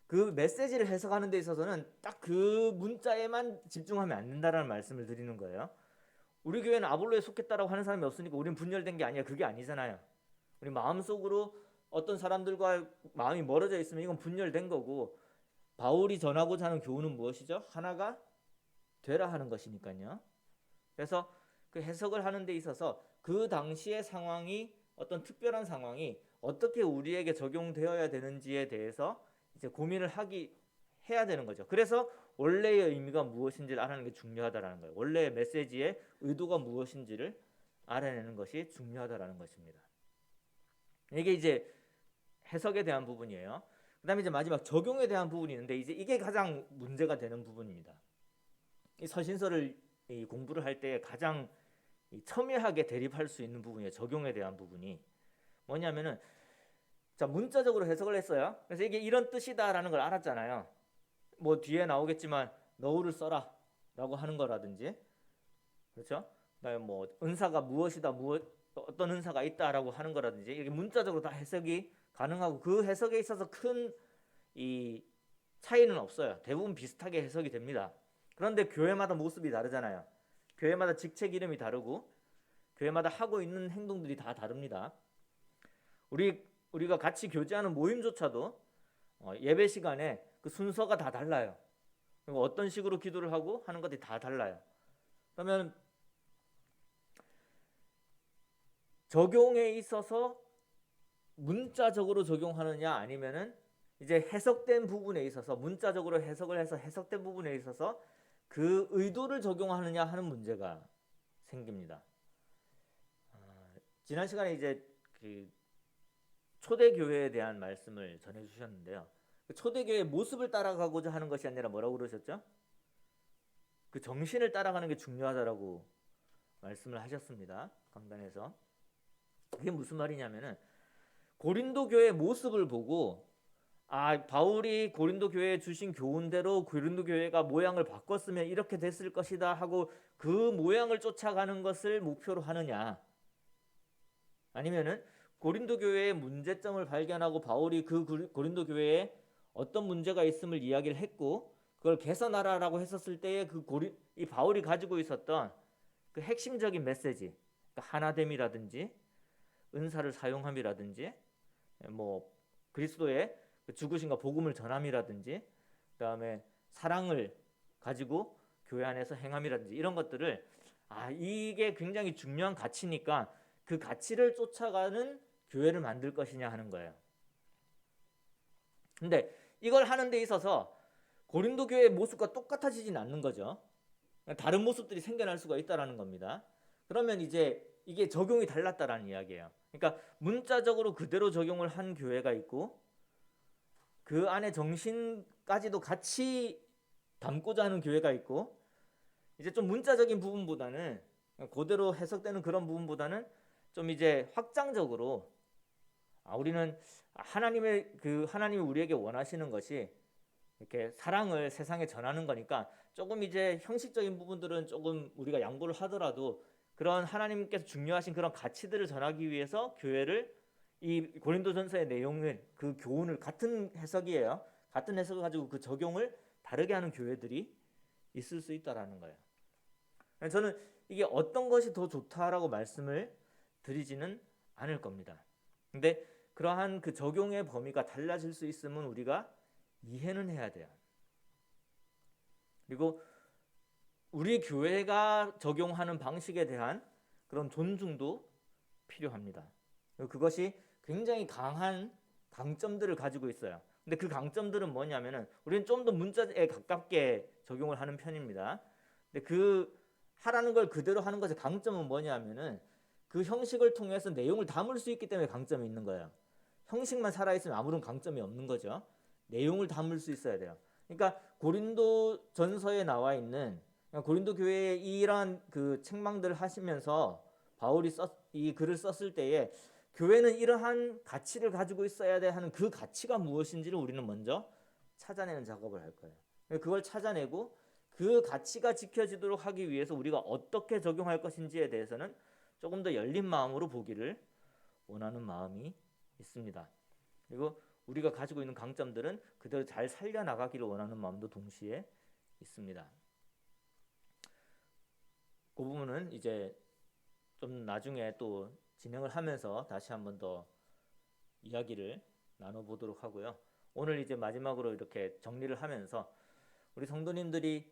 그 메시지를 해석하는 데 있어서는 딱 그 문자에만 집중하면 안 된다라는 말씀을 드리는 거예요. 우리 교회는 아볼로에 속했다라고 하는 사람이 없으니까 우리는 분열된 게 아니야. 그게 아니잖아요. 우리 마음속으로 어떤 사람들과 마음이 멀어져 있으면 이건 분열된 거고, 바울이 전하고자 하는 교훈은 무엇이죠? 하나가 되라 하는 것이니까요. 그래서 그 해석을 하는 데 있어서 그 당시의 상황이, 어떤 특별한 상황이 어떻게 우리에게 적용되어야 되는지에 대해서 이제 고민을 해야 되는 거죠. 그래서 원래의 의미가 무엇인지를 알아내는 게 중요하다라는 거예요. 원래의 메시지의 의도가 무엇인지를 알아내는 것이 중요하다라는 것입니다. 이게 이제 해석에 대한 부분이에요. 그다음에 이제 마지막 적용에 대한 부분이 있는데, 이제 이게 가장 문제가 되는 부분입니다. 이 서신서를 공부를 할 때 가장 첨예하게 대립할 수 있는 부분이에요. 적용에 대한 부분이 뭐냐면은, 자, 문자적으로 해석을 했어요. 그래서 이게 이런 뜻이다라는 걸 알았잖아요. 뭐 뒤에 나오겠지만 너울을 써라 라고 하는 거라든지, 그렇죠? 그다음에 뭐 은사가 무엇이다, 어떤 은사가 있다라고 하는 거라든지, 이게 문자적으로 다 해석이 가능하고 그 해석에 있어서 큰 이 차이는 없어요. 대부분 비슷하게 해석이 됩니다. 그런데 교회마다 모습이 다르잖아요. 교회마다 직책 이름이 다르고 교회마다 하고 있는 행동들이 다 다릅니다. 우리가 같이 교제하는 모임조차도 예배 시간에 그 순서가 다 달라요. 그리고 어떤 식으로 기도를 하고 하는 것들이 다 달라요. 그러면 적용에 있어서 문자적으로 적용하느냐, 아니면은 이제 해석된 부분에 있어서 문자적으로 해석을 해서 해석된 부분에 있어서 그 의도를 적용하느냐 하는 문제가 생깁니다. 지난 시간에 이제 그 초대교회에 대한 말씀을 전해주셨는데요. 그 초대교회의 모습을 따라가고자 하는 것이 아니라 뭐라고 그러셨죠? 그 정신을 따라가는 게 중요하다라고 말씀을 하셨습니다. 강단에서. 그게 무슨 말이냐면은, 고린도 교회의 모습을 보고 바울이 고린도 교회에 주신 교훈대로 고린도 교회가 모양을 바꿨으면 이렇게 됐을 것이다 하고 그 모양을 쫓아가는 것을 목표로 하느냐, 아니면은 고린도 교회의 문제점을 발견하고 바울이 그 고린도 교회에 어떤 문제가 있음을 이야기를 했고 그걸 개선하라라고 했었을 때에 이 바울이 가지고 있었던 그 핵심적인 메시지, 그러니까 하나됨이라든지 은사를 사용함이라든지 뭐 그리스도의 그 죽으심과 복음을 전함이라든지 그다음에 사랑을 가지고 교회 안에서 행함이라든지 이런 것들을 이게 굉장히 중요한 가치니까 그 가치를 쫓아가는 교회를 만들 것이냐 하는 거예요. 근데 이걸 하는 데 있어서 고린도 교회의 모습과 똑같아지진 않는 거죠. 다른 모습들이 생겨날 수가 있다라는 겁니다. 그러면 이제 이게 적용이 달랐다라는 이야기예요. 그러니까 문자적으로 그대로 적용을 한 교회가 있고 그 안에 정신까지도 같이 담고자 하는 교회가 있고 이제 좀 문자적인 부분보다는 그대로 해석되는 그런 부분보다는 좀 이제 확장적으로 우리는 하나님이 우리에게 원하시는 것이 이렇게 사랑을 세상에 전하는 거니까 조금 이제 형식적인 부분들은 조금 우리가 양보를 하더라도 그런 하나님께서 중요하신 그런 가치들을 전하기 위해서 교회를 이 고린도전서의 내용을 그 교훈을 같은 해석이에요. 같은 해석을 가지고 그 적용을 다르게 하는 교회들이 있을 수 있다라는 거예요. 저는 이게 어떤 것이 더 좋다라고 말씀을 드리지는 않을 겁니다. 근데 그러한 그 적용의 범위가 달라질 수 있으면 우리가 이해는 해야 돼요. 그리고 우리 교회가 적용하는 방식에 대한 그런 존중도 필요합니다. 그것이 굉장히 강한 강점들을 가지고 있어요. 근데 그 강점들은 뭐냐면은 우리는 좀 더 문자에 가깝게 적용을 하는 편입니다. 근데 그 하라는 걸 그대로 하는 것의 강점은 뭐냐면은 그 형식을 통해서 내용을 담을 수 있기 때문에 강점이 있는 거예요. 형식만 살아있으면 아무런 강점이 없는 거죠. 내용을 담을 수 있어야 돼요. 그러니까 고린도 전서에 나와 있는 고린도 교회에 이러한 그 책망들을 하시면서 바울이 이 글을 썼을 때에 교회는 이러한 가치를 가지고 있어야 돼 하는 그 가치가 무엇인지를 우리는 먼저 찾아내는 작업을 할 거예요. 그걸 찾아내고 그 가치가 지켜지도록 하기 위해서 우리가 어떻게 적용할 것인지에 대해서는 조금 더 열린 마음으로 보기를 원하는 마음이 있습니다. 그리고 우리가 가지고 있는 강점들은 그대로 잘 살려나가기를 원하는 마음도 동시에 있습니다. 그 부분은 이제 좀 나중에 또 진행을 하면서 다시 한번 더 이야기를 나눠보도록 하고요. 오늘 이제 마지막으로 이렇게 정리를 하면서 우리 성도님들이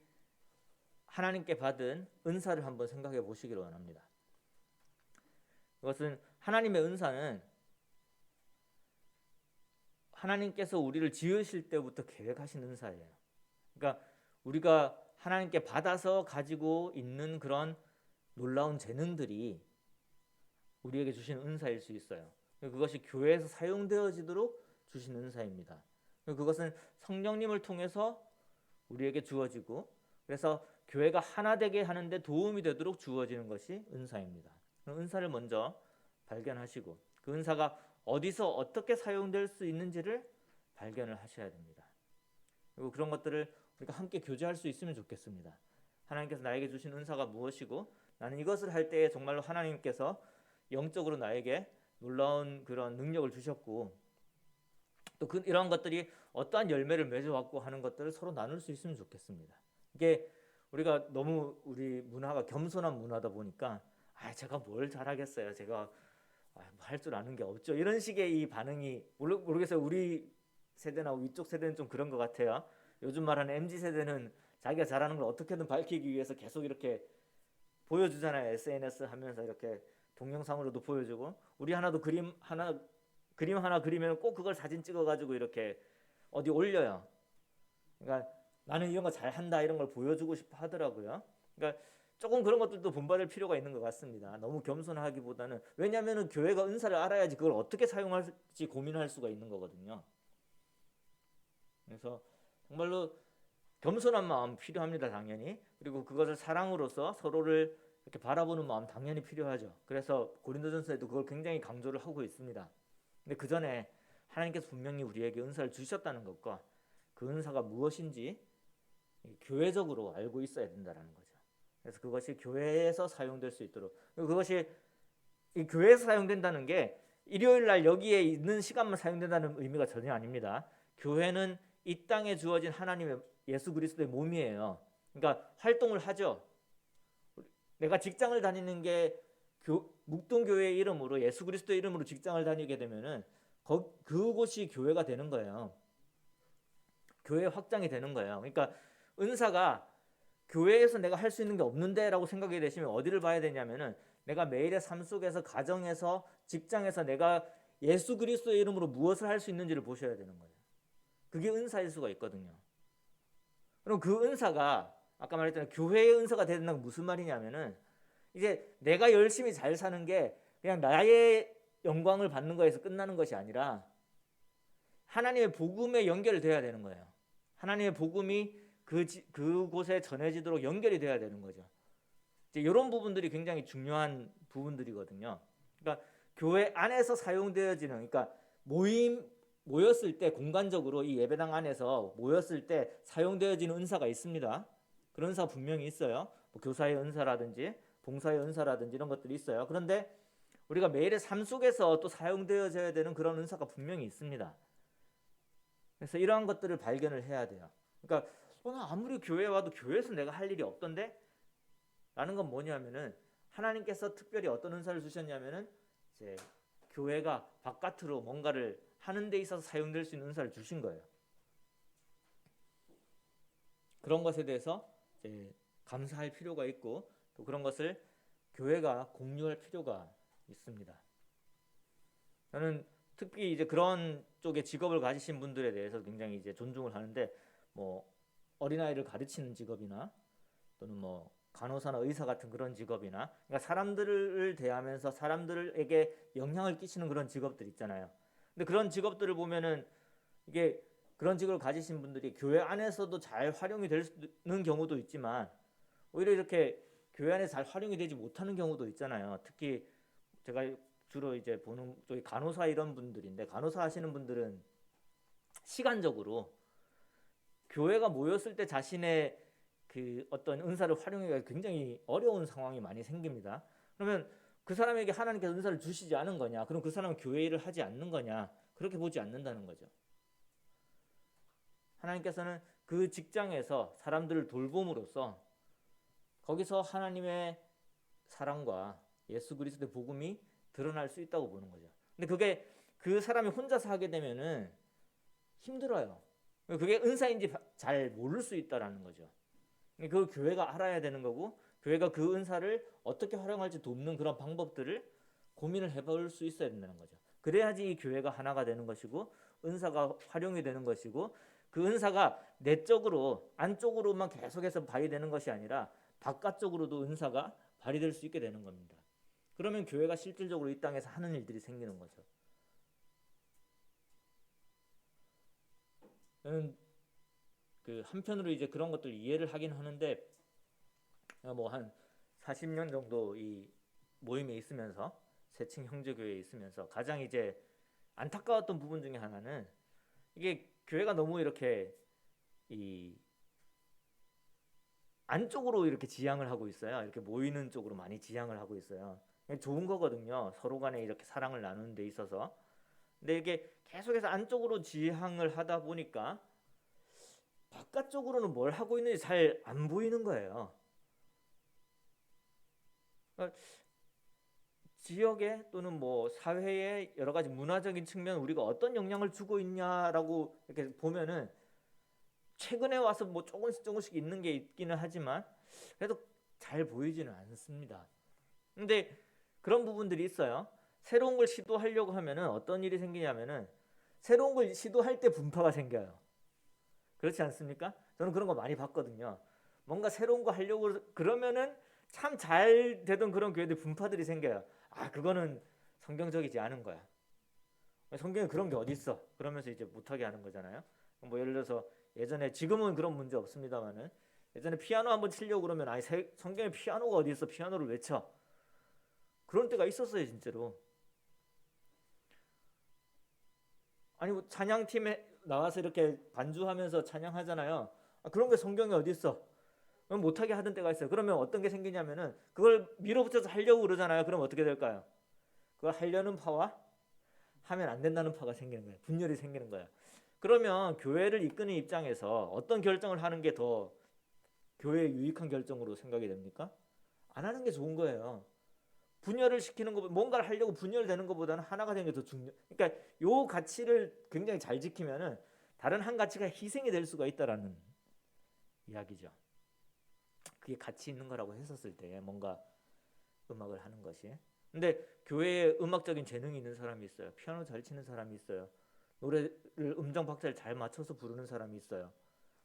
하나님께 받은 은사를 한번 생각해 보시기를 원합니다. 이것은 하나님의 은사는 하나님께서 우리를 지으실 때부터 계획하신 은사예요. 그러니까 우리가 하나님께 받아서 가지고 있는 그런 놀라운 재능들이 우리에게 주신 은사일 수 있어요. 그것이 교회에서 사용되어지도록 주신 은사입니다. 그것은 성령님을 통해서 우리에게 주어지고 그래서 교회가 하나 되게 하는데 도움이 되도록 주어지는 것이 은사입니다. 은사를 먼저 발견하시고 그 은사가 어디서 어떻게 사용될 수 있는지를 발견을 하셔야 됩니다. 그리고 그런 것들을 우리가 함께 교제할 수 있으면 좋겠습니다. 하나님께서 나에게 주신 은사가 무엇이고 나는 이것을 할 때에 정말로 하나님께서 영적으로 나에게 놀라운 그런 능력을 주셨고 또 이런 것들이 어떠한 열매를 맺어왔고 하는 것들을 서로 나눌 수 있으면 좋겠습니다. 이게 우리가 너무 우리 문화가 겸손한 문화다 보니까 제가 뭘 잘하겠어요. 제가 할 줄 아는 게 없죠. 이런 식의 이 반응이 모르겠어요. 우리 세대나 위쪽 세대는 좀 그런 것 같아요. 요즘 말하는 MZ세대는 자기가 잘하는 걸 어떻게든 밝히기 위해서 계속 이렇게 보여주잖아요. SNS 하면서 이렇게 동영상으로도 보여주고 우리 그림 하나 그리면 꼭 그걸 사진 찍어가지고 이렇게 어디 올려요. 그러니까 나는 이런 거 잘한다 이런 걸 보여주고 싶어 하더라고요. 그러니까 조금 그런 것들도 본받을 필요가 있는 것 같습니다. 너무 겸손하기보다는 왜냐하면 교회가 은사를 알아야지 그걸 어떻게 사용할지 고민할 수가 있는 거거든요. 그래서 정말로 겸손한 마음 필요합니다. 당연히. 그리고 그것을 사랑으로서 서로를 이렇게 바라보는 마음 당연히 필요하죠. 그래서 고린도전서에도 그걸 굉장히 강조를 하고 있습니다. 근데 그 전에 하나님께서 분명히 우리에게 은사를 주셨다는 것과 그 은사가 무엇인지 교회적으로 알고 있어야 된다는 거죠. 그래서 그것이 교회에서 사용될 수 있도록 그것이 이 교회에서 사용된다는 게 일요일 날 여기에 있는 시간만 사용된다는 의미가 전혀 아닙니다. 교회는 이 땅에 주어진 하나님의 예수 그리스도의 몸이에요. 그러니까 활동을 하죠. 내가 직장을 다니는 게 묵동교회 이름으로 예수 그리스도 이름으로 직장을 다니게 되면은 그곳이 교회가 되는 거예요. 교회 확장이 되는 거예요. 그러니까 은사가 교회에서 내가 할 수 있는 게 없는데 라고 생각이 되시면 어디를 봐야 되냐면은 내가 매일의 삶 속에서 가정에서 직장에서 내가 예수 그리스도의 이름으로 무엇을 할 수 있는지를 보셔야 되는 거예요. 그게 은사일 수가 있거든요. 그럼 그 은사가 아까 말했잖아요. 교회의 은사가 된다는 건 무슨 말이냐면은 이제 내가 열심히 잘 사는 게 그냥 나의 영광을 받는 거에서 끝나는 것이 아니라 하나님의 복음에 연결돼야 되는 거예요. 하나님의 복음이 그곳에 전해지도록 연결이 돼야 되는 거죠. 이제 이런 부분들이 굉장히 중요한 부분들이거든요. 그러니까 교회 안에서 사용되어지는, 그러니까 모였을 때 공간적으로 이 예배당 안에서 모였을 때 사용되어지는 은사가 있습니다. 그런 은사 분명히 있어요. 뭐 교사의 은사라든지 봉사의 은사라든지 이런 것들이 있어요. 그런데 우리가 매일의 삶 속에서 또 사용되어져야 되는 그런 은사가 분명히 있습니다. 그래서 이러한 것들을 발견을 해야 돼요. 그러니까 나 아무리 교회에 와도 교회에서 내가 할 일이 없던데? 라는 건 뭐냐면은 하나님께서 특별히 어떤 은사를 주셨냐면은 이제 교회가 바깥으로 뭔가를 하는 데 있어서 사용될 수 있는 은사를 주신 거예요. 그런 것에 대해서 이제 감사할 필요가 있고 또 그런 것을 교회가 공유할 필요가 있습니다. 저는 특히 이제 그런 쪽의 직업을 가지신 분들에 대해서 굉장히 이제 존중을 하는데, 뭐 어린아이를 가르치는 직업이나 또는 뭐 간호사나 의사 같은 그런 직업이나, 그러니까 사람들을 대하면서 사람들에게 영향을 끼치는 그런 직업들 있잖아요. 근데 그런 직업들을 보면은 이게 그런 직업을 가지신 분들이 교회 안에서도 잘 활용이 되는 경우도 있지만 오히려 이렇게 교회 안에 잘 활용이 되지 못하는 경우도 있잖아요. 특히 제가 주로 이제 보는 쪽이 간호사 이런 분들인데, 간호사 하시는 분들은 시간적으로 교회가 모였을 때 자신의 그 어떤 은사를 활용하기가 굉장히 어려운 상황이 많이 생깁니다. 그러면 그 사람에게 하나님께서 은사를 주시지 않은 거냐? 그럼 그 사람은 교회 일을 하지 않는 거냐? 그렇게 보지 않는다는 거죠. 하나님께서는 그 직장에서 사람들을 돌봄으로써 거기서 하나님의 사랑과 예수 그리스도의 복음이 드러날 수 있다고 보는 거죠. 근데 그게 그 사람이 혼자서 하게 되면은 힘들어요. 그게 은사인지 잘 모를 수 있다라는 거죠. 그 교회가 알아야 되는 거고, 교회가 그 은사를 어떻게 활용할지 돕는 그런 방법들을 고민을 해볼 수 있어야 된다는 거죠. 그래야지 이 교회가 하나가 되는 것이고 은사가 활용이 되는 것이고, 그 은사가 내적으로 안쪽으로만 계속해서 발휘되는 것이 아니라 바깥쪽으로도 은사가 발휘될 수 있게 되는 겁니다. 그러면 교회가 실질적으로 이 땅에서 하는 일들이 생기는 거죠. 저는 그 한편으로 이제 그런 것들 이해를 하긴 하는데, 뭐 한 40년 정도 이 모임에 있으면서, 세칭 형제교회에 있으면서 가장 이제 안타까웠던 부분 중에 하나는 이게 교회가 너무 이렇게 이 안쪽으로 이렇게 지향을 하고 있어요. 이렇게 모이는 쪽으로 많이 지향을 하고 있어요. 좋은 거거든요. 서로 간에 이렇게 사랑을 나누는 데 있어서. 근데 이게 계속해서 안쪽으로 지향을 하다 보니까 바깥쪽으로는 뭘 하고 있는지 잘 안 보이는 거예요. 그러니까 지역에 또는 뭐 사회의 여러 가지 문화적인 측면 우리가 어떤 영향을 주고 있냐라고 이렇게 보면은 최근에 와서 뭐 조금씩 있는 게 있기는 하지만 그래도 잘 보이지는 않습니다. 근데 그런 부분들이 있어요. 새로운 걸 시도하려고 하면은 어떤 일이 생기냐면은 새로운 걸 시도할 때 분파가 생겨요. 그렇지 않습니까? 저는 그런 거 많이 봤거든요. 뭔가 새로운 거 하려고 그러면은 참 잘 되던 그런 교회들 분파들이 생겨요. 아, 그거는 성경적이지 않은 거야. 성경에 그런 게 어디 있어? 그러면서 이제 못하게 하는 거잖아요. 뭐 예를 들어서 예전에, 지금은 그런 문제 없습니다만은 예전에 피아노 한번 치려고 그러면 아니 성경에 피아노가 어디 있어? 피아노를 왜 쳐? 그런 때가 있었어요, 진짜로. 아니 뭐 찬양팀에 나와서 이렇게 반주하면서 찬양하잖아요. 아, 그런 게 성경에 어디 있어? 못하게 하던 때가 있어요. 그러면 어떤 게 생기냐면은 그걸 밀어붙여서 하려고 그러잖아요. 그럼 어떻게 될까요? 그걸 하려는 파와 하면 안 된다는 파가 생기는 거예요. 분열이 생기는 거예요. 그러면 교회를 이끄는 입장에서 어떤 결정을 하는 게 더 교회에 유익한 결정으로 생각이 됩니까? 안 하는 게 좋은 거예요. 분열을 시키는 거, 뭔가를 하려고 분열되는 것보다는 하나가 되는 게 더 중요. 그러니까 요 가치를 굉장히 잘 지키면은 다른 한 가치가 희생이 될 수가 있다라는 이야기죠. 그게 가치 있는 거라고 했었을 때 뭔가 음악을 하는 것이. 근데 교회에 음악적인 재능이 있는 사람이 있어요. 피아노 잘 치는 사람이 있어요. 노래를 음정 박자를 잘 맞춰서 부르는 사람이 있어요.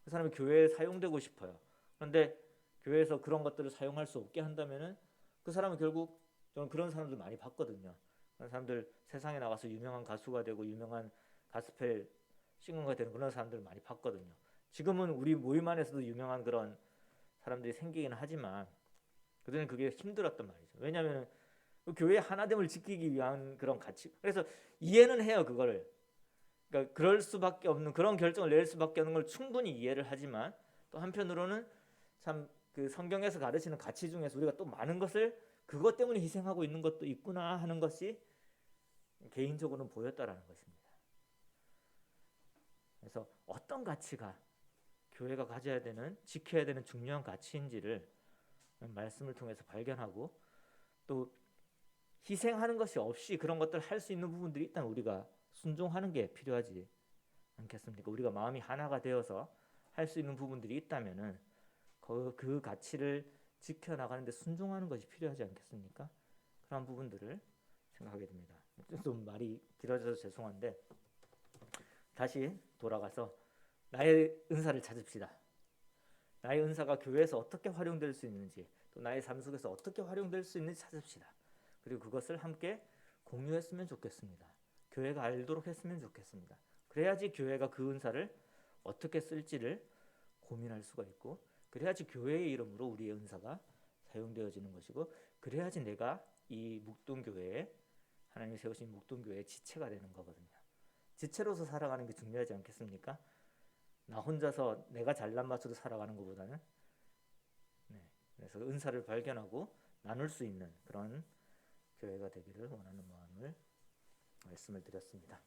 그 사람이 교회에 사용되고 싶어요. 그런데 교회에서 그런 것들을 사용할 수 없게 한다면은 그 사람은 결국, 저는 그런 사람들 많이 봤거든요. 그런 사람들 세상에 나가서 유명한 가수가 되고 유명한 가스펠 싱어가 되는 그런 사람들 많이 봤거든요. 지금은 우리 모임 안에서도 유명한 그런 사람들이 생기긴 하지만 그전에 그게 힘들었단 말이죠. 왜냐하면 그 교회의 하나됨을 지키기 위한 그런 가치. 그래서 이해는 해요, 그거를. 그러니까 그럴 수밖에 없는, 그런 결정을 낼 수밖에 없는 걸 충분히 이해를 하지만, 또 한편으로는 참 그 성경에서 가르치는 가치 중에서 우리가 또 많은 것을 그것 때문에 희생하고 있는 것도 있구나 하는 것이 개인적으로는 보였다라는 것입니다. 그래서 어떤 가치가 교회가 가져야 되는, 지켜야 되는 중요한 가치인지를 말씀을 통해서 발견하고, 또 희생하는 것이 없이 그런 것들을 할 수 있는 부분들이 있다면 우리가 순종하는 게 필요하지 않겠습니까? 우리가 마음이 하나가 되어서 할 수 있는 부분들이 있다면은 그 가치를 지켜나가는데 순종하는 것이 필요하지 않겠습니까? 그런 부분들을 생각하게 됩니다. 좀 말이 길어져서 죄송한데 다시 돌아가서 나의 은사를 찾읍시다. 나의 은사가 교회에서 어떻게 활용될 수 있는지, 또 나의 삶 속에서 어떻게 활용될 수 있는지 찾읍시다. 그리고 그것을 함께 공유했으면 좋겠습니다. 교회가 알도록 했으면 좋겠습니다. 그래야지 교회가 그 은사를 어떻게 쓸지를 고민할 수가 있고, 그래야지 교회의 이름으로 우리의 은사가 사용되어지는 것이고, 그래야지 내가 이 묵동교회에, 하나님이 세우신 묵동교회의 지체가 되는 거거든요. 지체로서 살아가는 게 중요하지 않겠습니까? 나 혼자서 내가 잘난 맛으로 살아가는 것보다는. 그래서 은사를 발견하고 나눌 수 있는 그런 교회가 되기를 원하는 마음을 말씀을 드렸습니다.